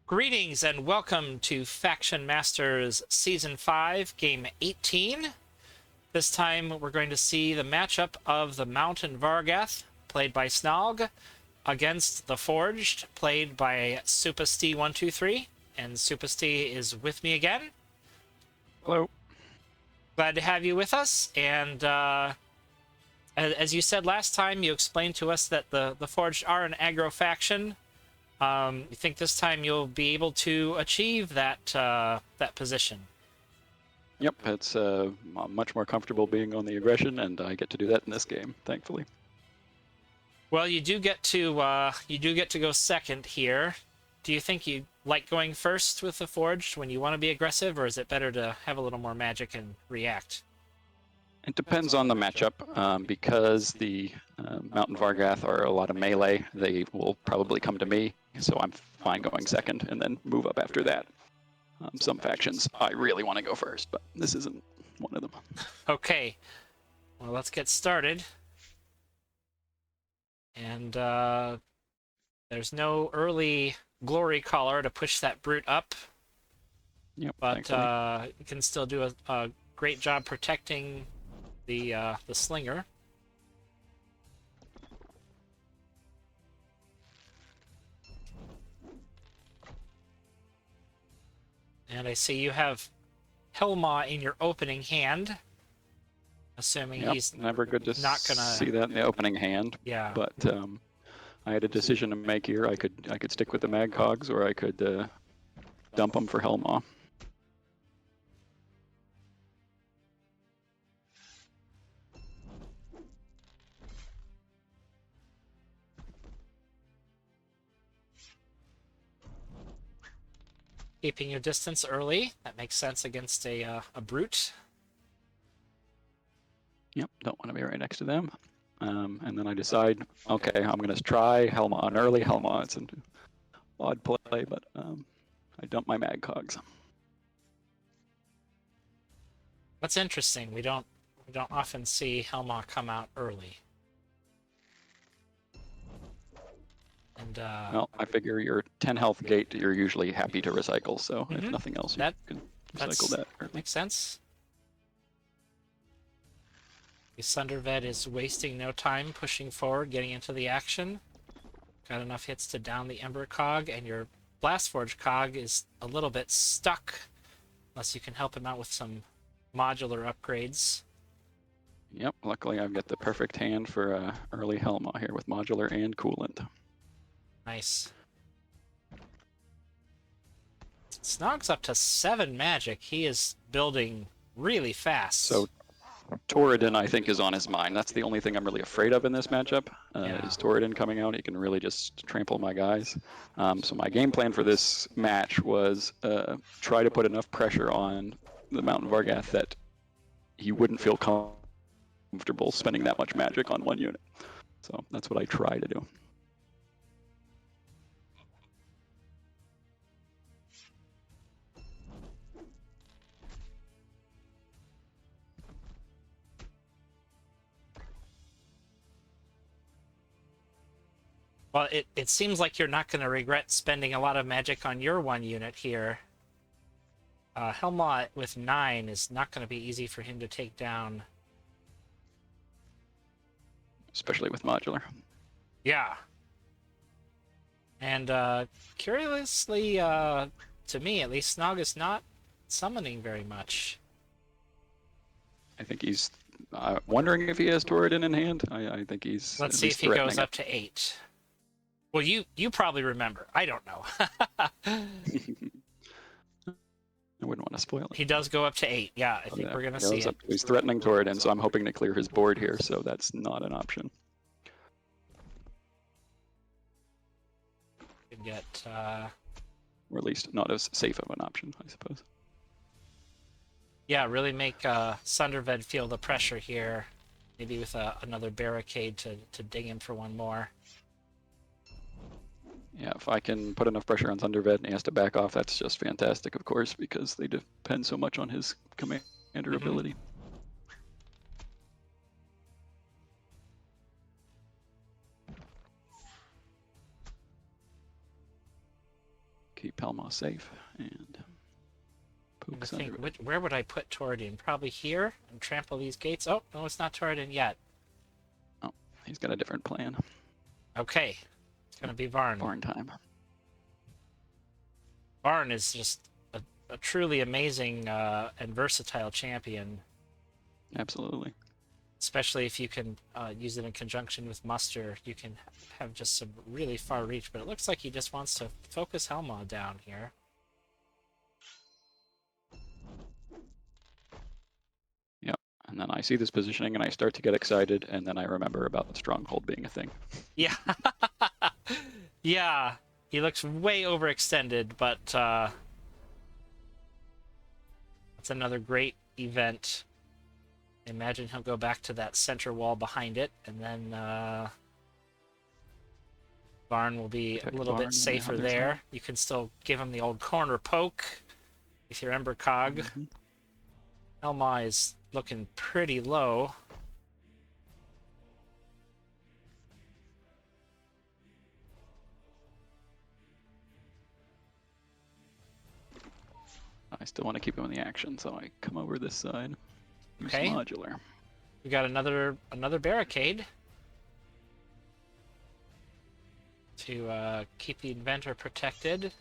Greetings and welcome to FactionMasters Season 5, Game 18. This time we're going to see the matchup of the Mountain Vargath, played by snalg, against the Forged, played by SoopaSte123. And SoopaSte is with me again. Hello. Glad to have you with us. And as you said last time, you explained to us that the Forged are an aggro faction. You think this time you'll be able to achieve that that position? Yep, it's much more comfortable being on the aggression, and I get to do that in this game, thankfully. Well, you do get to go second here. Do you think you like going first with the Forged when you want to be aggressive, or is it better to have a little more magic and react? It depends on the matchup, because the Mountain Vargath are a lot of melee. They will probably come to me, so I'm fine going second and then move up after that. Some factions I really want to go first, but this isn't one of them. Okay, well, let's get started. And there's no early glory collar to push that brute up. Yep, but you can still do a great job protecting the slinger. And I see you have Helma in your opening hand, assuming he's never good to not gonna see that in the opening hand. Yeah. But I had a decision to make here. I could stick with the mag cogs, or I could dump them for Helma. Keeping your distance early. That makes sense against a brute. Yep, don't want to be right next to them. And then I decide, okay, I'm going to try Helma on early. Helma, it's an odd play, but I dump my mag cogs. That's interesting. We don't often see Helma come out early. And well, I figure your 10 health gate, you're usually happy to recycle, so if nothing else, you can recycle that early. Makes sense. The Sunderved is wasting no time pushing forward, getting into the action. Got enough hits to down the Ember cog, and your Blastforge cog is a little bit stuck, unless you can help him out with some modular upgrades. Yep, luckily I've got the perfect hand for early Helma here with modular and coolant. Nice. Snog's up to 7 magic. He is building really fast. So Torridon, I think, is on his mind. That's the only thing I'm really afraid of in this matchup, is Torridon coming out. He can really just trample my guys. So my game plan for this match was try to put enough pressure on the Mountain Vargath that he wouldn't feel comfortable spending that much magic on one unit. So that's what I try to do. Well, it seems like you're not going to regret spending a lot of magic on your one unit here. Helma with 9 is not going to be easy for him to take down. Especially with modular. Yeah. And curiously, to me at least, Snog is not summoning very much. I think he's wondering if he has Torridon in hand. I think he's. Let's see if he goes up to 8. Well, you probably remember. I don't know. I wouldn't want to spoil it. He does go up to 8. Yeah, I think we're going to see it. He's threatening Torridon, so I'm hoping to clear his board here, so that's not an option. You can get... or at least not as safe of an option, I suppose. Yeah, really make Sunderved feel the pressure here. Maybe with another barricade to ding him for one more. Yeah, if I can put enough pressure on Sunderved and he has to back off, that's just fantastic, of course, because they depend so much on his commander ability. keep Helma safe and I pokes think, under it. where would I put Toradin? Probably here and trample these gates. Oh, no, it's not Toradin yet. Oh, he's got a different plan. Okay, it's going to be Varn. Barn time. Varn is just a truly amazing and versatile champion. Absolutely. Especially if you can use it in conjunction with Muster, you can have just some really far reach. But it looks like he just wants to focus Helma down here. Yep. And then I see this positioning and I start to get excited, and then I remember about the stronghold being a thing. Yeah. Yeah. He looks way overextended, but it's another great event. Imagine he'll go back to that center wall behind it, and then Varn will be a little bit safer there. You can still give him the old corner poke with your Ember Cog. Mm-hmm. Helma is looking pretty low. I still want to keep him in the action, so I come over this side. Use Okay. modular. We got another barricade to keep the inventor protected.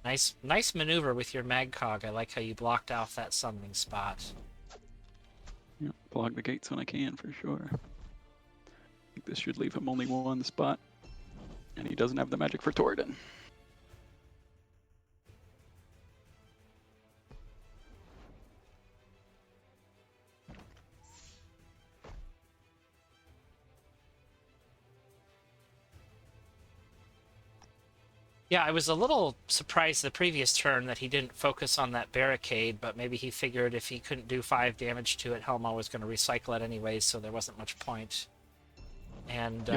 Nice maneuver with your Magcog. I like how you blocked off that summoning spot. Yeah, block the gates when I can, for sure. I think this should leave him only one spot. And he doesn't have the magic for Toradin. Yeah, I was a little surprised the previous turn that he didn't focus on that barricade, but maybe he figured if he couldn't do 5 damage to it, Helma was going to recycle it anyways, so there wasn't much point. And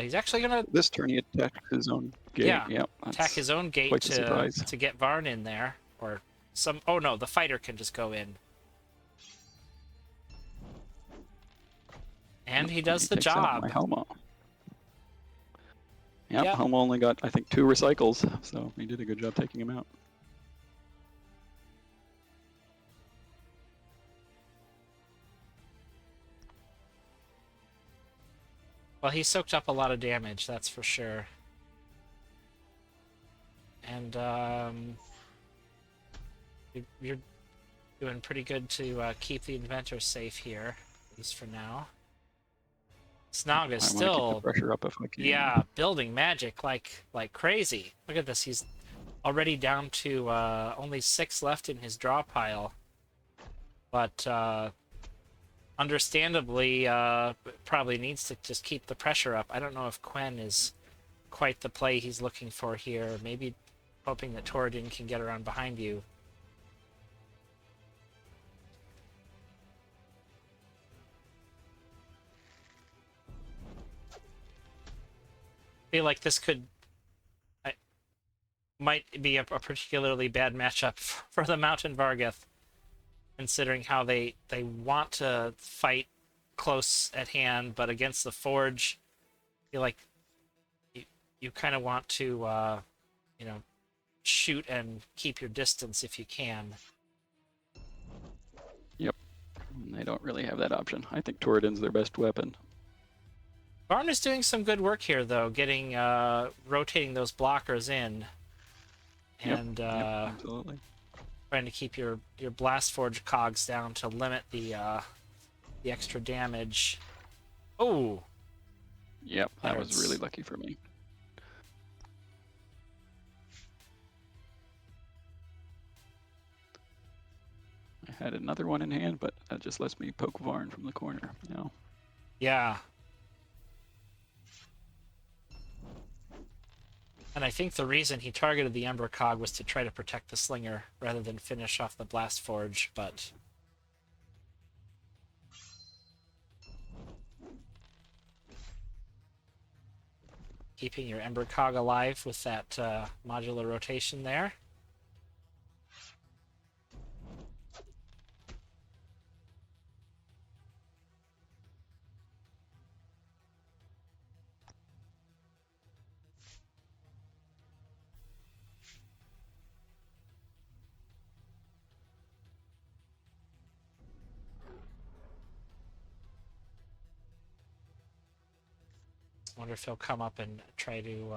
he's actually going to... This turn he attacked his own gate. Yeah, Yep, attack his own gate to get Varn in there. Or some... Oh no, the fighter can just go in. And he does the job. My Helma. Yep, Helma only got, I think, 2 recycles, so he did a good job taking him out. Well, he soaked up a lot of damage, that's for sure. And you're doing pretty good to keep the inventor safe here, at least for now. Snalg is still keep the pressure up if I can. Yeah, building magic like crazy. Look at this, he's already down to only 6 left in his draw pile. But understandably, probably needs to just keep the pressure up. I don't know if Quen is quite the play he's looking for here. Maybe hoping that Toradin can get around behind you. I feel like this might be a particularly bad matchup for the Mountain Vargath, considering how they want to fight close at hand, but against the Forge, I feel like you kind of want to you know, shoot and keep your distance if you can. Yep, they don't really have that option. I think Toradin's their best weapon. Varn is doing some good work here, though, getting rotating those blockers in, and absolutely trying to keep your Blast Forge cogs down to limit the extra damage. Oh, yep, that was really lucky for me. I had another one in hand, but that just lets me poke Varn from the corner. No. Yeah. And I think the reason he targeted the Ember Cog was to try to protect the Slinger rather than finish off the Blast Forge, but... Keeping your Ember Cog alive with that modular rotation there. Wonder if he'll come up and try to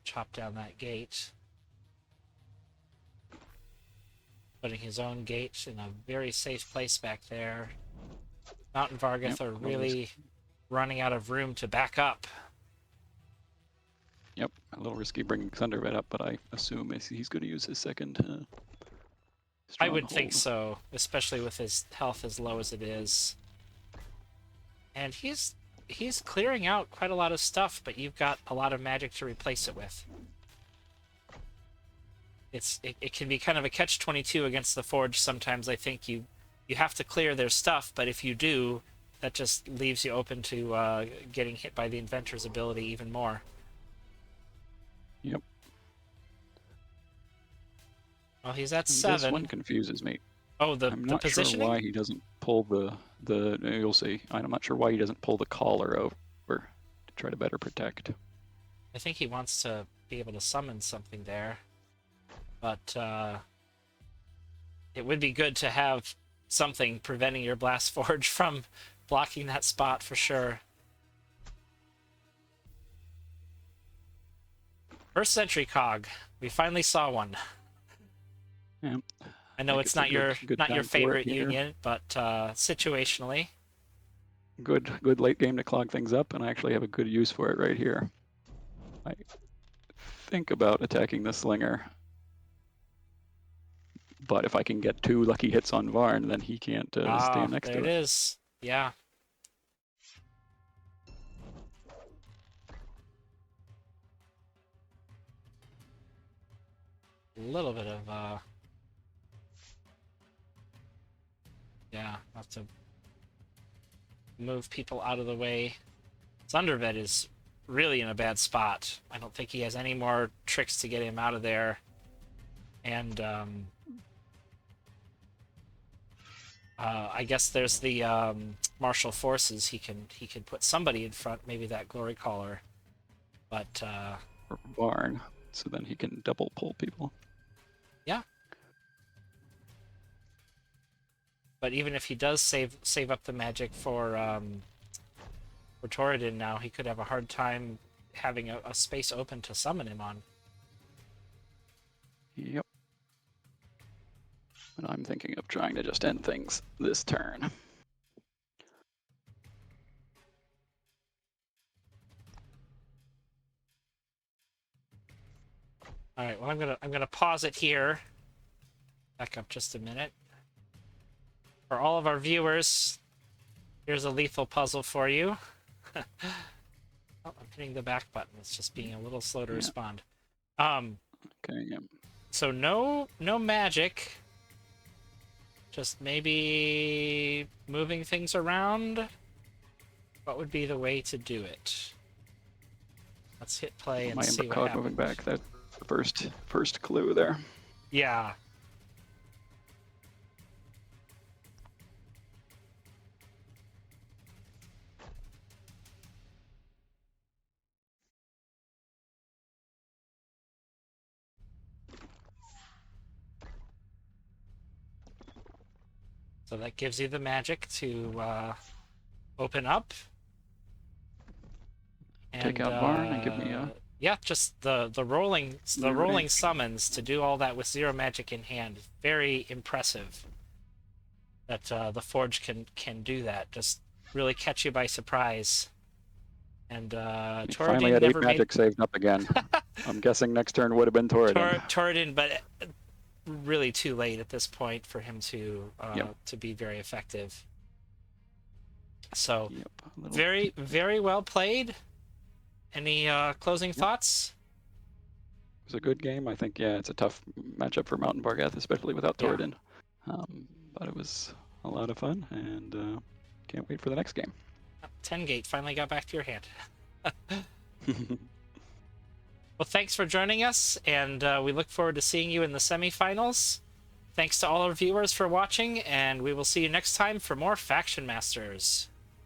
chop down that gate. Putting his own gate in a very safe place back there. Mountain Vargath Yep, are really running out of room to back up. Yep, a little risky bringing Thundervet up, but I assume he's going to use his second I would think stronghold. so, especially with his health as low as it is. And he's clearing out quite a lot of stuff, but you've got a lot of magic to replace it with. It can be kind of a catch-22 against the Forge sometimes. I think you have to clear their stuff, but if you do, that just leaves you open to getting hit by the Inventor's ability even more. Yep. Well, he's at And 7. This one confuses me. Oh, I'm not sure positioning? why he doesn't pull the you'll see. I'm not sure why he doesn't pull the collar over to try to better protect. I think he wants to be able to summon something there. But it would be good to have something preventing your Blast Forge from blocking that spot for sure. First Century Cog. We finally saw one. Yeah. I know it's not your favorite here. union, but situationally. Good late game to clog things up, and I actually have a good use for it right here. I think about attacking the Slinger, but if I can get 2 lucky hits on Varn, then he can't stand next to it. There it is. Yeah. A little bit of yeah, have to move people out of the way. Thundervet is really in a bad spot. I don't think he has any more tricks to get him out of there. And I guess there's the martial forces. He can put somebody in front, maybe that Glory Caller. But Or Varn, so then he can double pull people. yeah. But even if he does save up the magic for Torridon now, he could have a hard time having a space open to summon him on. Yep. And I'm thinking of trying to just end things this turn. All right. Well, I'm gonna pause it here. Back up just a minute. For all of our viewers, here's a lethal puzzle for you. Oh, I'm hitting the back button. It's just being a little slow to respond. Okay. Yeah. So no magic. Just maybe moving things around. What would be the way to do it? Let's hit play and see what happens. Moving back. That's the first clue there. Yeah. So that gives you the magic to open up. And, take out Varn and give me a... Yeah, just the rolling summons to do all that with 0 magic in hand. Very impressive that the Forge can do that. Just really catch you by surprise. And Torridon finally had 8 magic saved up again. I'm guessing next turn would have been Torridon. Torridon, but really too late at this point for him to be very effective. So very, very well played. Any closing thoughts? It was a good game. I think, it's a tough matchup for Mountain Vargath, especially without Torridon. But it was a lot of fun, and can't wait for the next game. 10 gate finally got back to your hand. Well, thanks for joining us, and we look forward to seeing you in the semifinals. Thanks to all our viewers for watching, and we will see you next time for more Faction Masters.